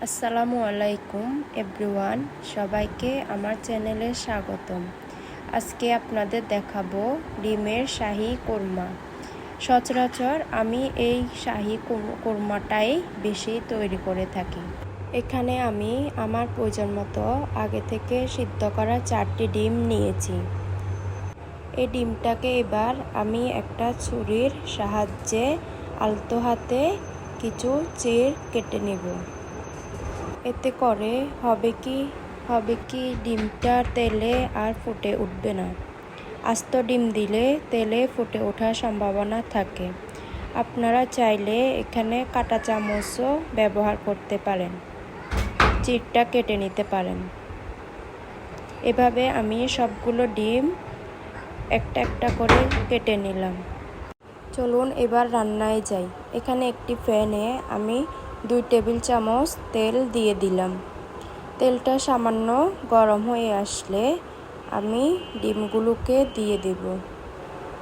আসসালামু আলাইকুম এভরিওয়ান, সবাইকে আমার চ্যানেলে স্বাগতম। আজকে আপনাদের দেখাবো ডিমের শাহী কোরমা। সচরাচর আমি এই শাহী কোরমাটাই বেশি তৈরি করে থাকি। এখানে আমি আমার প্রয়োজন মতো আগে থেকে সিদ্ধ করা 4টি ডিম নিয়েছি। এই ডিমটাকে এবার আমি একটা ছুরির সাহায্যে আলতো হাতে কিছু চির কেটে নেব। এতে করে হবে কি ডিমটা তেলে আর ফুটে উঠবে না। আস্ত ডিম দিলে তেলে ফুটে ওঠার সম্ভাবনা থাকে। আপনারা চাইলে এখানে কাঁটা চামচও ব্যবহার করতে পারেন, চিরটা কেটে নিতে পারেন। এভাবে আমি সবগুলো ডিম একটা একটা করে কেটে নিলাম। চলুন এবার রান্নায় যাই। এখানে একটি প্যানে আমি 2 টেবিল চামচ তেল দিয়ে দিলাম। তেলটা সামান্য গরম হয়ে আসলে আমি ডিমগুলোকে দিয়ে দেব।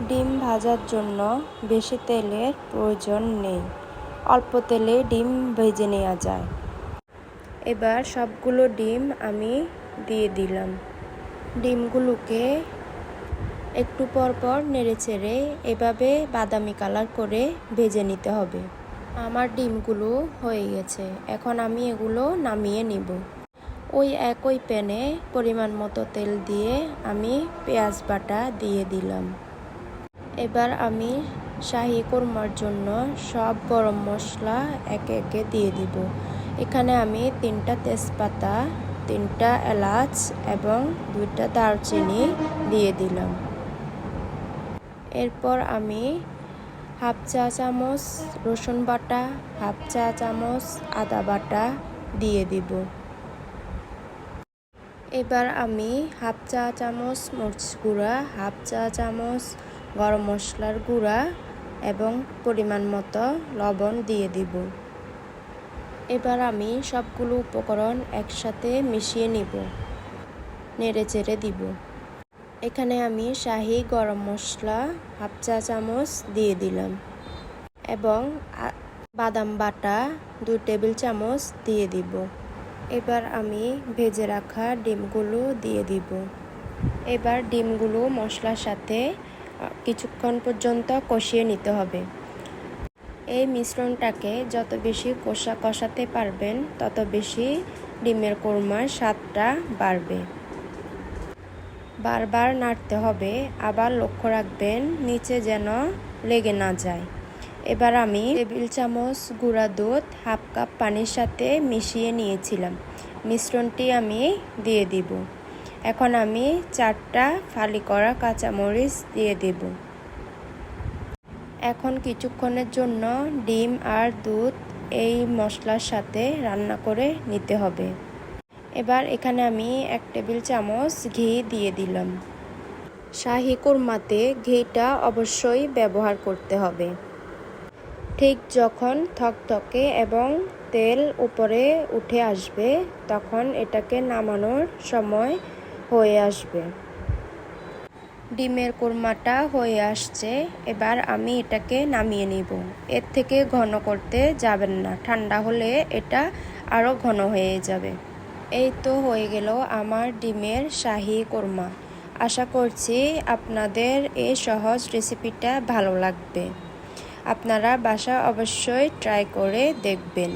ডিম ভাজার জন্য বেশি তেলের প্রয়োজন নেই, অল্প তেলে ডিম ভেজে নেওয়া যায়। এবার সবগুলো ডিম আমি দিয়ে দিলাম। ডিমগুলোকে একটু পর পর নেড়েচেড়ে এভাবে বাদামি কালার করে ভেজে নিতে হবে। আমার ডিমগুলো হয়ে গেছে, এখন আমি এগুলো নামিয়ে নিব। ওই একই প্যানে পরিমাণ মতো তেল দিয়ে আমি পেঁয়াজ বাটা দিয়ে দিলাম। এবার আমি শাহী কোরমার জন্য সব গরম মশলা একে একে দিয়ে দিব। এখানে আমি 3টা তেজপাতা, 3টা এলাচ এবং 2টা দারচিনি দিয়ে দিলাম। এরপর আমি হাফ চা চামচ রসুন বাটা, হাফ চা চামচ আদা বাটা দিয়ে দিব। এবার আমি হাফ চা চামচ মরিচ গুঁড়া, হাফ চা চামচ গরম মশলার গুঁড়া এবং পরিমাণ মতো লবণ দিয়ে দিব। এবার আমি সবগুলো উপকরণ একসাথে মিশিয়ে নিব, নেড়েচেড়ে দিব। এখানে আমি শাহী গরম মশলা হাফ চা চামচ দিয়ে দিলাম এবং বাদাম বাটা 2 টেবিল চামচ দিয়ে দিব। এবার আমি ভেজে রাখা ডিমগুলো দিয়ে দিব। এবার ডিমগুলো মশলার সাথে কিছুক্ষণ পর্যন্ত কষিয়ে নিতে হবে। এই মিশ্রণটাকে যত বেশি কষাতে পারবেন তত বেশি ডিমের কোরমার স্বাদটা বাড়বে। বারবার নাড়তে হবে, আবার লক্ষ্য রাখবেন নিচে যেন লেগে না যায়। এবার আমি টেবিল চামচ গুঁড়া দুধ হাফ কাপ পানির সাথে মিশিয়ে নিয়েছিলাম। মিশ্রণটি আমি দিয়ে দিব। এখন আমি 4টা ফালি করা কাঁচামরিচ দিয়ে দেব। এখন কিছুক্ষণের জন্য ডিম আর দুধ এই মশলার সাথে রান্না করে নিতে হবে। এবার এখানে আমি 1 টেবিল চামচ ঘি দিয়ে দিলাম। শাহী কোরমাতে ঘিটা অবশ্যই ব্যবহার করতে হবে। ঠিক যখন থকথকে এবং তেল উপরে উঠে আসবে তখন এটাকে নামানোর সময় হয়ে আসবে। ডিমের কোরমাটা হয়ে আসছে, এবার আমি এটাকে নামিয়ে নিব। এর থেকে ঘন করতে যাবেন না, ঠান্ডা হলে এটা আরও ঘন হয়ে যাবে। এই তো হয়ে গেল আমার ডিমের শাহী কোরমা। আশা করছি আপনাদের এই সহজ রেসিপিটা ভালো লাগবে। আপনারা বাসায় অবশ্যই ট্রাই করে দেখবেন।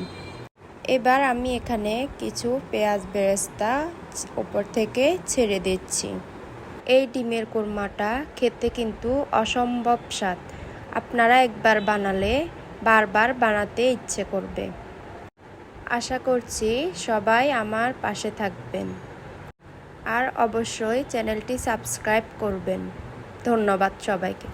এবার আমি এখানে কিছু পেঁয়াজ বেরেস্তা উপর থেকে ছেড়ে দিচ্ছি। এই ডিমের কোরমাটা খেতে কিন্তু অসম্ভব স্বাদ। আপনারা একবার বানালে বারবার বানাতে ইচ্ছে করবে। আশা করছি সবাই আমার পাশে থাকবেন আর অবশ্যই চ্যানেলটি সাবস্ক্রাইব করবেন। ধন্যবাদ সবাইকে।